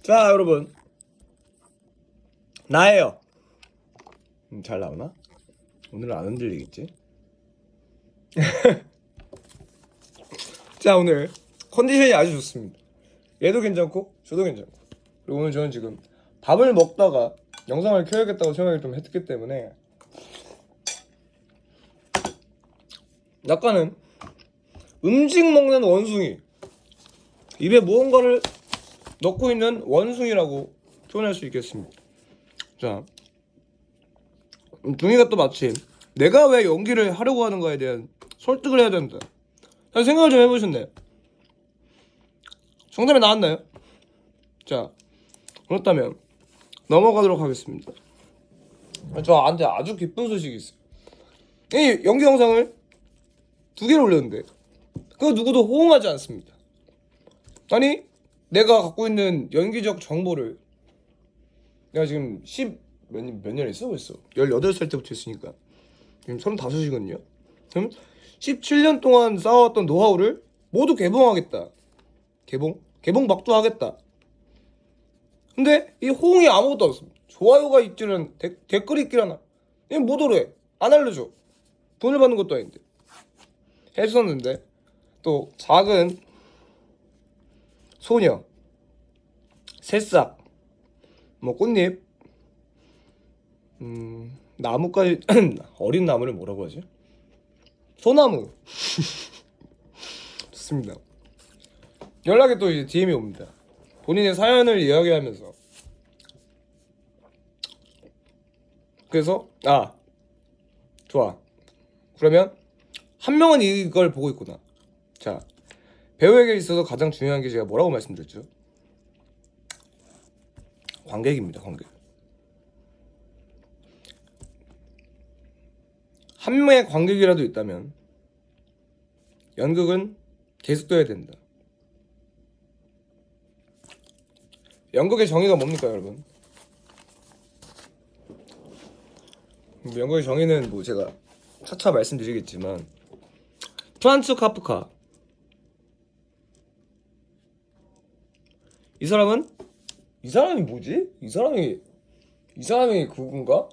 자, 여러분, 나예요. 잘 나오나? 오늘은 안 흔들리겠지? 자, 오늘 컨디션이 아주 좋습니다. 얘도 괜찮고 저도 괜찮고. 그리고 오늘 저는 지금 밥을 먹다가 영상을 켜야겠다고 생각을 좀 했기 때문에 약간은 음식 먹는 원숭이, 입에 무언가를 넣고 있는 원숭이라고 표현할 수 있겠습니다. 자, 중이가 또 마침 내가 왜 연기를 하려고 하는가에 대한 설득을 해야 된다. 자, 생각을 좀 해보셨나요? 정답이 나왔나요? 자, 그렇다면 넘어가도록 하겠습니다. 저한테 아주 기쁜 소식이 있어요. 이 연기 영상을 2개를 올렸는데 그 누구도 호응하지 않습니다. 아니, 내가 갖고 있는 연기적 정보를 내가 지금 몇 년 했어 벌써? 18살 때부터 했으니까 지금 35이거든요. 그럼 17년 동안 쌓아왔던 노하우를 모두 개봉하겠다. 개봉박도 하겠다. 근데 이 호응이 아무것도 없습니다. 좋아요가 있지는 댓글이 있길 하나. 이거 못 오래 안 알려줘. 돈을 받는 것도 아닌데. 했었는데 또 작은 소녀, 새싹, 뭐 꽃잎, 나무까지 어린 나무를 뭐라고 하지? 소나무. 좋습니다. 연락에 또 이제 DM이 옵니다. 본인의 사연을 이야기하면서. 그래서 좋아. 그러면 한 명은 이걸 보고 있구나. 자, 배우에게 있어서 가장 중요한 게 제가 뭐라고 말씀드렸죠? 관객입니다. 관객. 한 명의 관객이라도 있다면 연극은 계속돼야 된다. 연극의 정의가 뭡니까, 여러분? 연극의 정의는 뭐 제가 차차 말씀드리겠지만 프란츠 카프카, 이 사람이 뭐지? 이 사람이 그건가?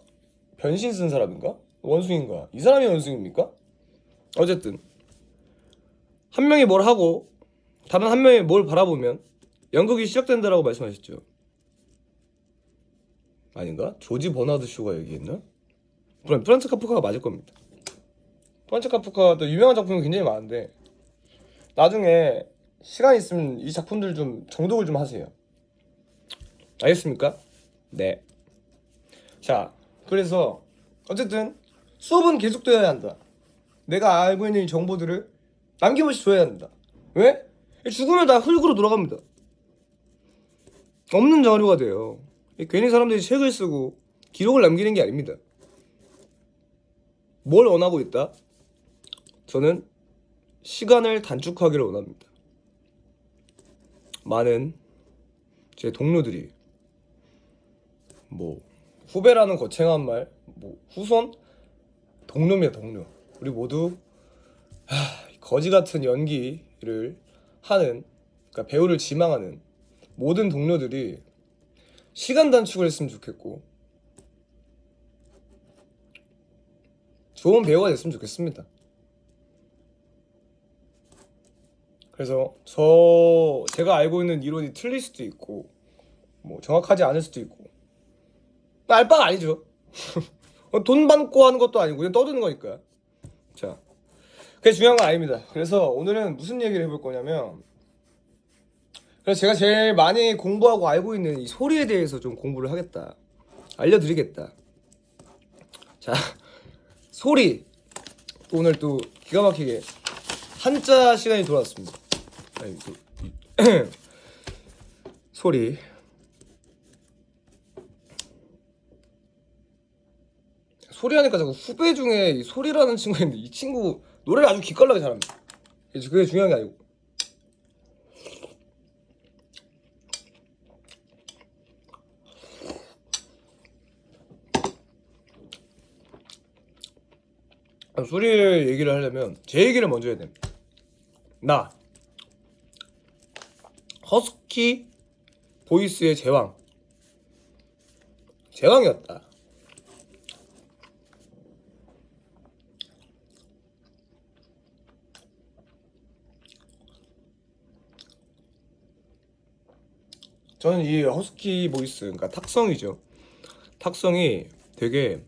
변신 쓴 사람인가? 원숭인가? 이 사람이 원숭입니까? 어쨌든 한 명이 뭘 하고 다른 한 명이 뭘 바라보면 연극이 시작된다라고 말씀하셨죠. 아닌가? 조지 버나드 쇼가 얘기했나? 프란츠 카프카가 맞을 겁니다. 프란츠 카프카도 유명한 작품이 굉장히 많은데 나중에 시간 있으면 이 작품들 좀 정독을 좀 하세요. 알겠습니까? 네. 자, 그래서 어쨌든 수업은 계속돼야 한다. 내가 알고 있는 이 정보들을 남김없이 줘야 한다. 왜? 죽으면 다 흙으로 돌아갑니다. 없는 자료가 돼요. 괜히 사람들이 책을 쓰고 기록을 남기는 게 아닙니다. 뭘 원하고 있다? 저는 시간을 단축하기를 원합니다. 많은 제 동료들이 뭐 후배라는 거창한 말, 뭐 후손? 동료입니다. 동료. 우리 모두 거지 같은 연기를 하는, 그러니까 배우를 지망하는 모든 동료들이 시간 단축을 했으면 좋겠고 좋은 배우가 됐으면 좋겠습니다. 그래서 제가 알고 있는 이론이 틀릴 수도 있고 뭐 정확하지 않을 수도 있고 알바가 아니죠. 돈 받고 하는 것도 아니고 그냥 떠드는 거니까. 자, 그게 중요한 건 아닙니다. 그래서 오늘은 무슨 얘기를 해볼 거냐면, 그래서 제가 제일 많이 공부하고 알고 있는 이 소리에 대해서 좀 공부를 하겠다, 알려드리겠다. 자, 소리. 오늘 또 기가 막히게 한자 시간이 돌아왔습니다. 소리. 소리하니까 자꾸 후배 중에 이 소리라는 친구가 있는데 이 친구 노래를 아주 기깔나게 잘합니다. 그게 중요한 게 아니고. 소리를 얘기를 하려면 제 얘기를 먼저 해야 됩니다. 나 허스키 보이스의 제왕이었다. 저는 이 허스키 보이스, 그러니까 탁성이죠. 탁성이 되게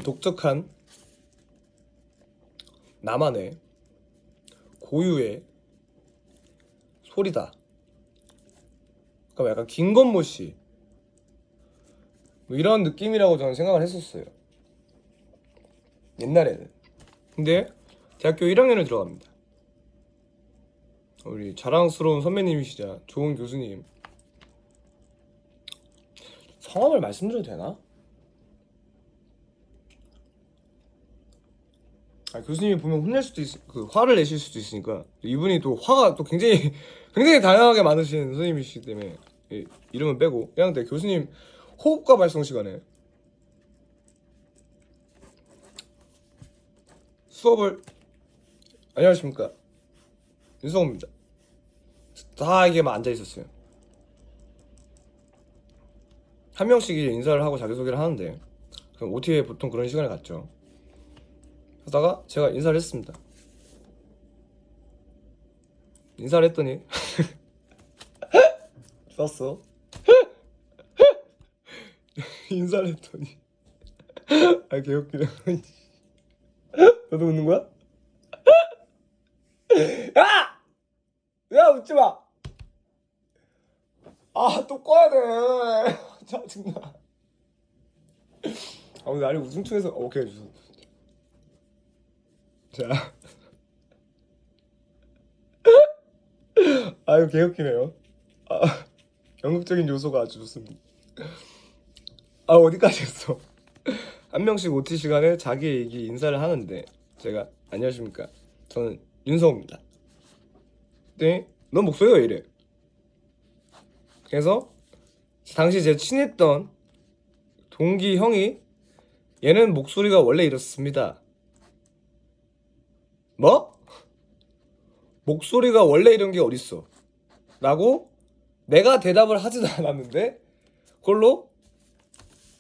독특한 나만의 고유의 소리다. 그러니까 약간 김건모 씨 뭐 이런 느낌이라고 저는 생각을 했었어요, 옛날에는. 근데 대학교 1학년을 들어갑니다. 우리 자랑스러운 선배님이시자 좋은 교수님, 성함을 말씀드려도 되나? 교수님이 보면 혼낼 수도 화를 내실 수도 있으니까. 이분이 또 화가 또 굉장히 굉장히 다양하게 많으신 선생님이시기 때문에 이름은 빼고 그냥 교수님 호흡과 발성 시간에 수업을, 안녕하십니까, 윤성호입니다, 다 이게만 앉아 있었어요. 한 명씩 인사를 하고 자기소개를 하는데, 그럼 OT에 보통 그런 시간을 갖죠. 하다가 제가 인사를 했습니다. 인사를 했더니 좋았어. 인사를 했더니 개웃기네. 너도 웃는 거야? 야! 야, 웃지 마. 또 꺼야 돼. 짜증나. 오늘 나를 우승충에서 오케이 주소. 자. 이거 개웃기네요. 연극적인 요소가 아주 좋습니다. 어디까지 했어? 한 명씩 OT 시간에 자기 얘기 인사를 하는데, 제가 안녕하십니까, 저는 윤성호입니다. 네, 넌 목소리가 왜 이래? 그래서 당시 제 친했던 동기 형이, 얘는 목소리가 원래 이렇습니다. 뭐? 목소리가 원래 이런 게 어딨어? 라고 내가 대답을 하지도 않았는데 그걸로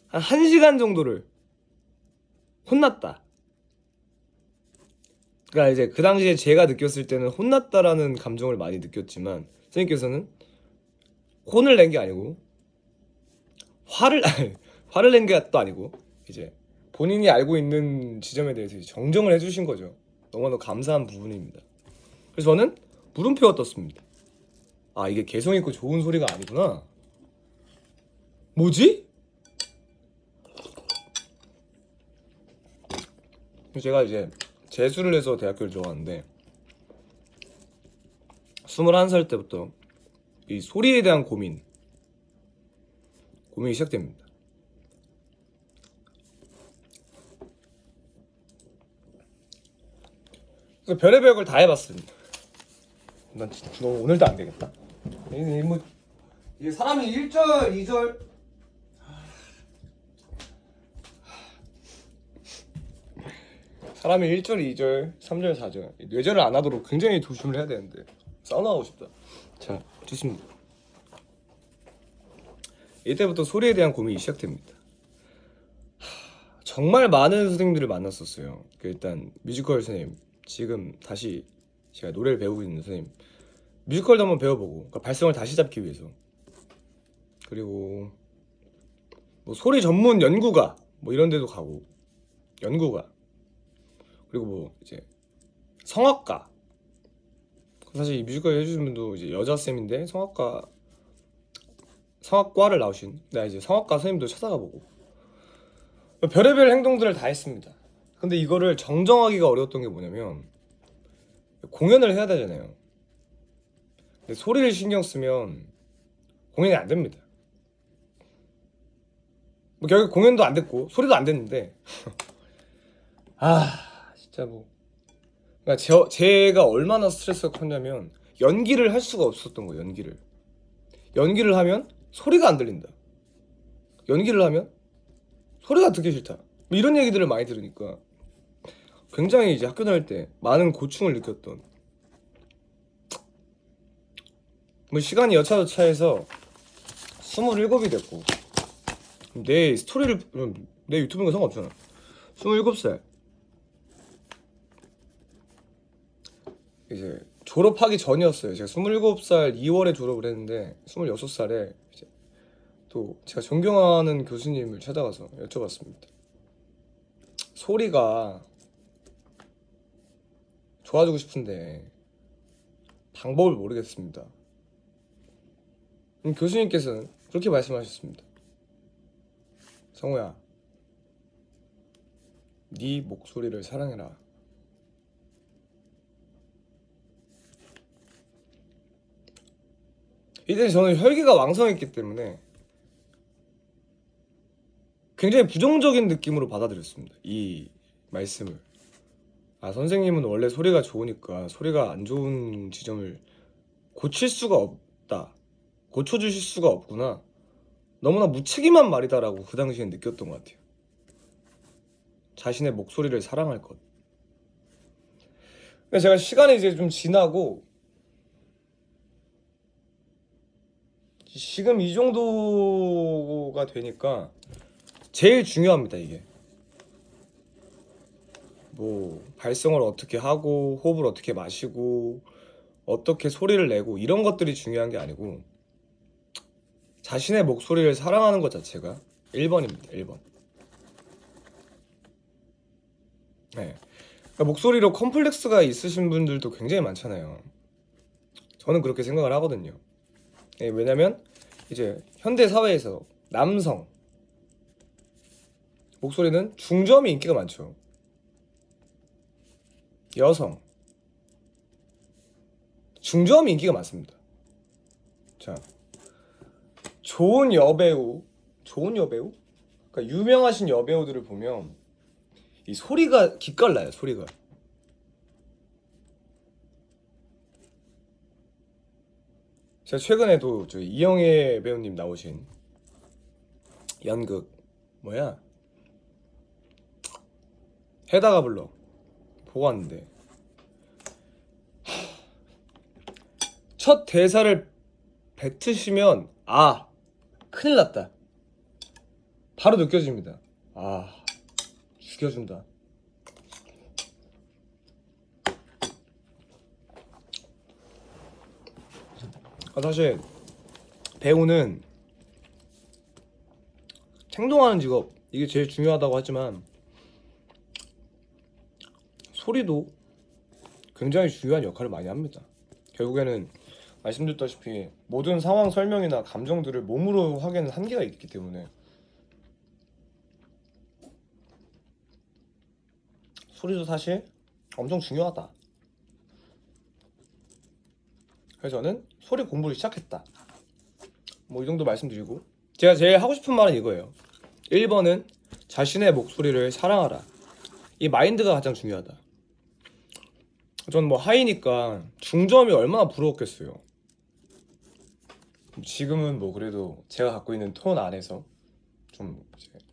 한 1시간 정도를 혼났다. 그러니까 이제 그 당시에 제가 느꼈을 때는 혼났다라는 감정을 많이 느꼈지만, 선생님께서는 혼을 낸 게 아니고 화를 낸 게 또 아니고 이제 본인이 알고 있는 지점에 대해서 정정을 해주신 거죠. 너무나 감사한 부분입니다. 그래서 저는 물음표가 떴습니다. 이게 개성 있고 좋은 소리가 아니구나. 뭐지? 제가 이제 재수를 해서 대학교를 들어갔는데 21살 때부터 이 소리에 대한 고민이 시작됩니다. 그래서 별의별 걸 다 해봤습니다. 난 진짜 너 오늘도 안 되겠다. 이게 사람이 1절, 2절 사람이 1절, 2절, 3절, 4절 뇌절을 안 하도록 굉장히 조심을 해야 되는데 사우나 가고 싶다. 자, 좋습니다. 이때부터 소리에 대한 고민이 시작됩니다. 정말 많은 선생님들을 만났었어요. 일단 뮤지컬 선생님, 지금 다시 제가 노래를 배우고 있는 선생님, 뮤지컬도 한번 배워보고, 그러니까 발성을 다시 잡기 위해서. 그리고 뭐 소리 전문 연구가 뭐 이런 데도 가고, 연구가. 그리고 뭐 이제 성악가, 사실 이 뮤지컬 해주신 분도 이제 여자 쌤인데 성악과를 나오신, 나 이제 성악가 선생님도 찾아가 보고 별의별 행동들을 다 했습니다. 근데 이거를 정정하기가 어려웠던 게 뭐냐면, 공연을 해야 되잖아요. 근데 소리를 신경 쓰면 공연이 안 됩니다. 뭐 결국 공연도 안 됐고 소리도 안 됐는데 진짜 뭐, 그러니까 제가 얼마나 스트레스가 컸냐면 연기를 할 수가 없었던 거예요. 연기를 하면 소리가 안 들린다. 연기를 하면 소리가 듣기 싫다. 뭐 이런 얘기들을 많이 들으니까 굉장히 이제 학교 다닐 때 많은 고충을 느꼈던 뭐 시간이 여차저차해서 27이 됐고 내 스토리를 내 유튜브인 거 상관없잖아. 27살 이제 졸업하기 전이었어요. 제가 27살 2월에 졸업을 했는데 26살에 이제 또 제가 존경하는 교수님을 찾아가서 여쭤봤습니다. 소리가 좋아지고 싶은데 방법을 모르겠습니다. 교수님께서는 그렇게 말씀하셨습니다. 성우야, 네 목소리를 사랑해라. 이때 저는 혈기가 왕성했기 때문에 굉장히 부정적인 느낌으로 받아들였습니다. 이 말씀을. 아, 선생님은 원래 소리가 좋으니까 소리가 안 좋은 지점을 고칠 수가 없다. 고쳐주실 수가 없구나. 너무나 무책임한 말이다라고 그 당시엔 느꼈던 것 같아요. 자신의 목소리를 사랑할 것. 근데 제가 시간이 이제 좀 지나고 지금 이 정도가 되니까 제일 중요합니다. 이게 뭐 발성을 어떻게 하고 호흡을 어떻게 마시고 어떻게 소리를 내고 이런 것들이 중요한 게 아니고 자신의 목소리를 사랑하는 것 자체가 1번입니다. 1번. 네. 그러니까 목소리로 컴플렉스가 있으신 분들도 굉장히 많잖아요. 저는 그렇게 생각을 하거든요. 네, 왜냐면 이제 현대 사회에서 남성 목소리는 중저음이 인기가 많죠. 여성 중저음이 인기가 많습니다. 자, 좋은 여배우, 그러니까 유명하신 여배우들을 보면 이 소리가 기깔나요. 소리가. 제가 최근에도 저 이영애 배우님 나오신 연극 뭐야? 해다가 불러 보고 왔는데 첫 대사를 뱉으시면 아 큰일 났다 바로 느껴집니다. 아 죽여준다. 사실 배우는 생동하는 직업 이게 제일 중요하다고 하지만 소리도 굉장히 중요한 역할을 많이 합니다. 결국에는 말씀드렸다시피 모든 상황 설명이나 감정들을 몸으로 하기에는 한계가 있기 때문에 소리도 사실 엄청 중요하다. 그래서 저는 소리 공부를 시작했다. 뭐 이 정도 말씀드리고 제가 제일 하고 싶은 말은 이거예요. 1번은 자신의 목소리를 사랑하라. 이 마인드가 가장 중요하다. 저는 뭐 하이니까 중저음이 얼마나 부러웠겠어요. 지금은 뭐 그래도 제가 갖고 있는 톤 안에서 좀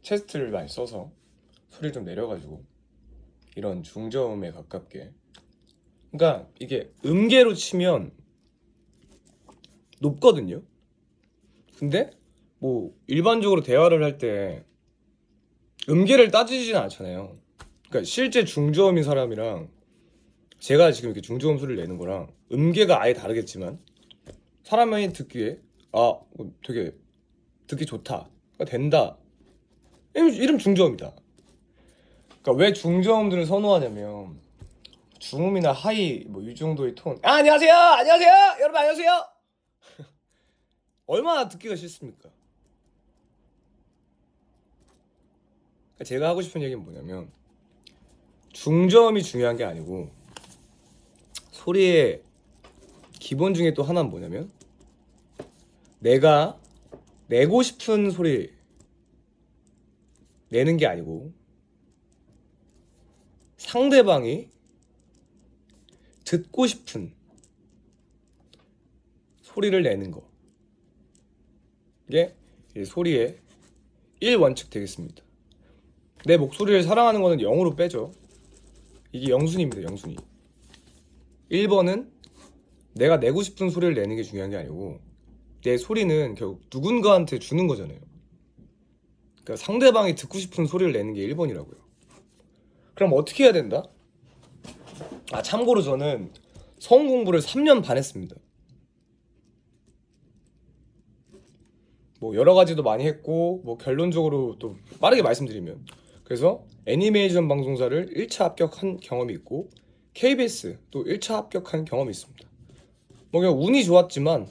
체스트를 많이 써서 소리를 좀 내려가지고 이런 중저음에 가깝게. 그러니까 이게 음계로 치면 높거든요. 근데 뭐 일반적으로 대화를 할 때 음계를 따지지는 않잖아요. 그러니까 실제 중저음인 사람이랑 제가 지금 이렇게 중저음 소리를 내는 거랑 음계가 아예 다르겠지만 사람이 듣기에 아 되게 듣기 좋다, 된다. 이름 중저음이다. 그러니까 왜 중저음들을 선호하냐면 중음이나 하이 뭐 이 정도의 톤. 아, 안녕하세요, 여러분 안녕하세요. 얼마나 듣기가 싫습니까? 그러니까 제가 하고 싶은 얘기는 뭐냐면 중저음이 중요한 게 아니고 소리의 기본 중에 또 하나는 뭐냐면 내가 내고 싶은 소리 내는 게 아니고 상대방이 듣고 싶은 소리를 내는 거. 이게 소리의 1원칙 되겠습니다. 내 목소리를 사랑하는 거는 0으로 빼죠. 이게 영순입니다. 영순위. 1번은 내가 내고 싶은 소리를 내는 게 중요한 게 아니고 내 소리는 결국 누군가한테 주는 거잖아요. 그러니까 상대방이 듣고 싶은 소리를 내는 게 1번이라고요. 그럼 어떻게 해야 된다? 참고로 저는 성우 공부를 3년 반 했습니다. 뭐 여러 가지도 많이 했고 뭐 결론적으로 또 빠르게 말씀드리면 그래서 애니메이션 방송사를 1차 합격한 경험이 있고 KBS 또 1차 합격한 경험이 있습니다. 뭐 그냥 운이 좋았지만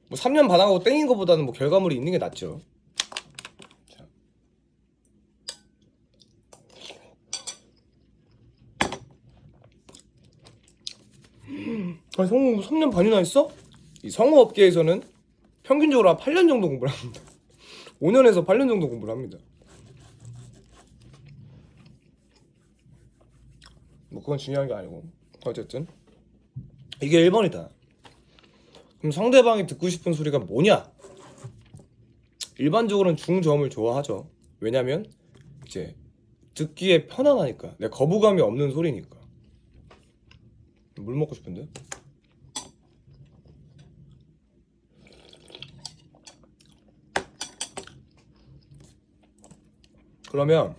뭐 3년 반 하고 땡인 것보다는 뭐 결과물이 있는 게 낫죠. 자. 아니 성우 3년 반이나 했어? 이 성우 업계에서는 평균적으로 한 8년 정도 공부를 합니다. 5년에서 8년 정도 공부를 합니다. 뭐 그건 중요한 게 아니고 어쨌든 이게 1번이다. 그럼 상대방이 듣고 싶은 소리가 뭐냐? 일반적으로는 중저음을 좋아하죠. 왜냐면 이제 듣기에 편안하니까. 내 거부감이 없는 소리니까. 물 먹고 싶은데? 그러면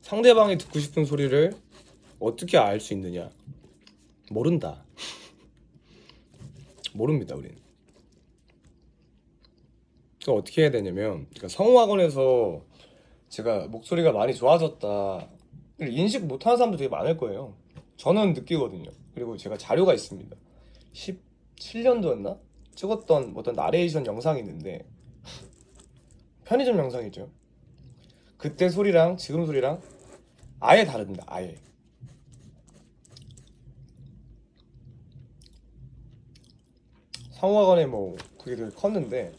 상대방이 듣고 싶은 소리를 어떻게 알 수 있느냐? 모른다. 모릅니다, 우린. 그러니까 어떻게 해야 되냐면, 그러니까 성우학원에서 제가 목소리가 많이 좋아졌다 인식 못하는 사람도 되게 많을 거예요. 저는 느끼거든요. 그리고 제가 자료가 있습니다. 17년도였나? 찍었던 어떤 나레이션 영상이 있는데 편의점 영상이죠. 그때 소리랑 지금 소리랑 아예 다릅니다. 아예. 성우학원에 뭐 그게 되게 컸는데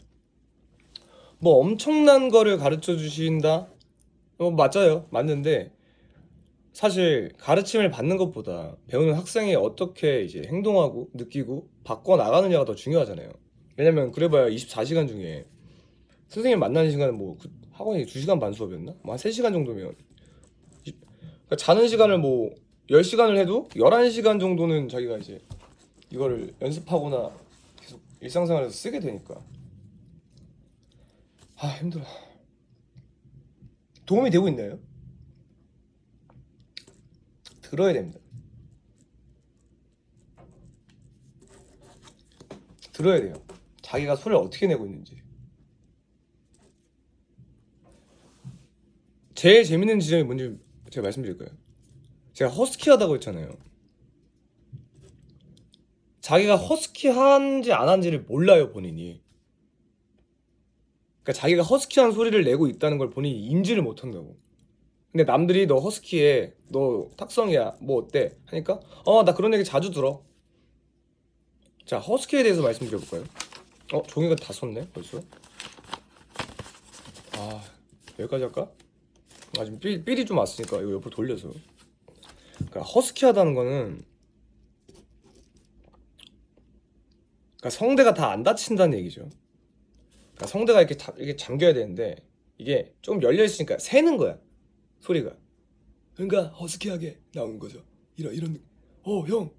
뭐 엄청난 거를 가르쳐 주신다? 맞아요. 맞는데 사실 가르침을 받는 것보다 배우는 학생이 어떻게 이제 행동하고 느끼고 바꿔 나가느냐가 더 중요하잖아요. 왜냐면 그래봐야 24시간 중에 선생님 만나는 시간은 뭐 학원이 2시간 반 수업이었나? 뭐 한 3시간 정도면 그러니까 자는 시간을 뭐 10시간을 해도 11시간 정도는 자기가 이제 이거를 연습하거나 계속 일상생활에서 쓰게 되니까 힘들어. 도움이 되고 있나요? 들어야 됩니다. 들어야 돼요. 자기가 소리를 어떻게 내고 있는지. 제일 재밌는 지점이 뭔지 제가 말씀드릴까요? 제가 허스키하다고 했잖아요. 자기가 허스키한지 안 한지를 몰라요, 본인이. 그러니까 자기가 허스키한 소리를 내고 있다는 걸 본인이 인지를 못한다고. 근데 남들이 너 허스키해, 너 탁성이야, 뭐 어때? 하니까 나 그런 얘기 자주 들어. 자, 허스키에 대해서 말씀드려볼까요? 종이가 다 썼네 벌써. 여기까지 할까? 지금 삘이 좀 왔으니까 이거 옆으로 돌려서. 그러니까 허스키하다는 거는 그러니까 성대가 다 안 닫힌다는 얘기죠. 그러니까 성대가 이렇게 잠겨야 되는데 이게 좀 열려 있으니까 새는 거야 소리가. 그러니까 허스키하게 나오는 거죠. 이런 형,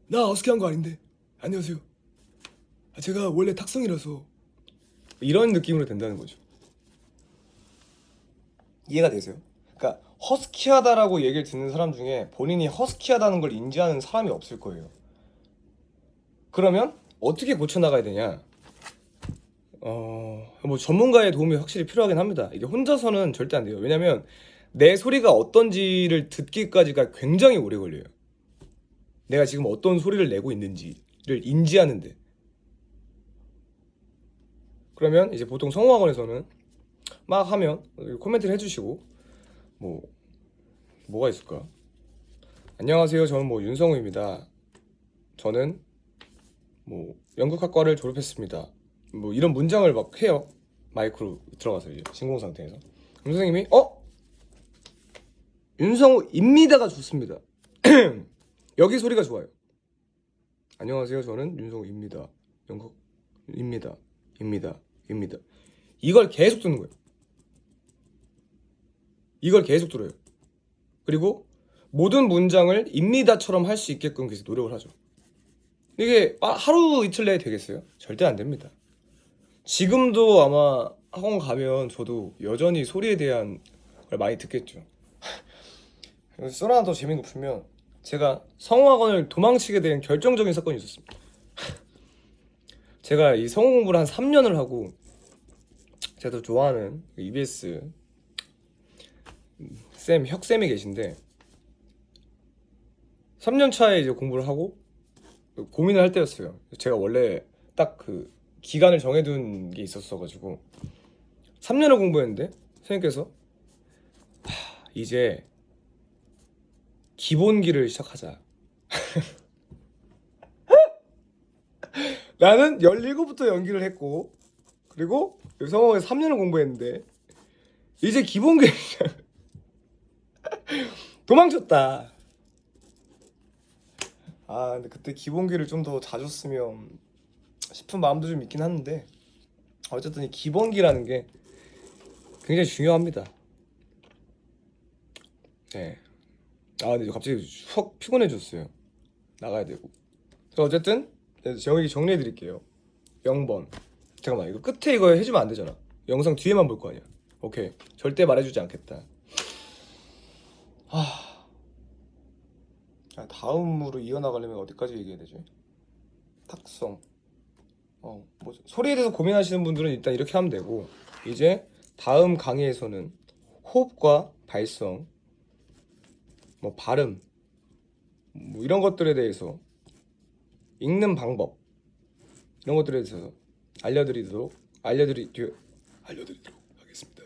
나 허스키한 거 아닌데. 안녕하세요. 제가 원래 탁성이라서 이런 느낌으로 된다는 거죠. 이해가 되세요? 그러니까 허스키하다라고 얘기를 듣는 사람 중에 본인이 허스키하다는 걸 인지하는 사람이 없을 거예요. 그러면 어떻게 고쳐나가야 되냐? 뭐 전문가의 도움이 확실히 필요하긴 합니다. 이게 혼자서는 절대 안 돼요. 왜냐면 내 소리가 어떤지를 듣기까지가 굉장히 오래 걸려요. 내가 지금 어떤 소리를 내고 있는지를 인지하는데. 그러면 이제 보통 성우학원에서는 막 하면 코멘트를 해주시고 뭐가 있을까? 안녕하세요. 저는 뭐 윤성우입니다. 저는 뭐 연극학과를 졸업했습니다. 뭐 이런 문장을 막 해요. 마이크로 들어가서 이제 진공 상태에서. 그럼 선생님이 윤성우입니다가 좋습니다. 여기 소리가 좋아요. 안녕하세요. 저는 윤성우입니다. 연극입니다. 입니다. 이걸 계속 듣는 거예요. 이걸 계속 들어요. 그리고 모든 문장을 입니다처럼 할 수 있게끔 계속 노력을 하죠. 이게 하루 이틀 내에 되겠어요? 절대 안 됩니다. 지금도 아마 학원 가면 저도 여전히 소리에 대한 걸 많이 듣겠죠. 썰 하나 더 재미있는 거 풀면 제가 성우학원을 도망치게 된 결정적인 사건이 있었습니다. 제가 이 성우 공부를 한 3년을 하고 제가 더 좋아하는 EBS 쌤, 혁쌤이 계신데 3년 차에 이제 공부를 하고 고민을 할 때였어요. 제가 원래 딱 그 기간을 정해둔 게 있었어가지고 3년을 공부했는데 선생님께서 이제 기본기를 시작하자. 나는 17부터 연기를 했고 그리고 성우에서 3년을 공부했는데 이제 기본기 도망쳤다. 근데 그때 기본기를 좀 더 자주 쓰면 싶은 마음도 좀 있긴 하는데 어쨌든 이 기본기라는 게 굉장히 중요합니다. 네. 근데 갑자기 확 피곤해졌어요. 나가야 되고. 어쨌든 정리해 드릴게요. 0번. 잠깐만, 이거 끝에 이거 해주면 안 되잖아. 영상 뒤에만 볼 거 아니야. 오케이. 절대 말해주지 않겠다. 다음으로 이어나가려면 어디까지 얘기해야 되지? 탁성. 소리에 대해서 고민하시는 분들은 일단 이렇게 하면 되고, 이제 다음 강의에서는 호흡과 발성, 발음, 이런 것들에 대해서 읽는 방법, 이런 것들에 대해서 알려드리도록 하겠습니다.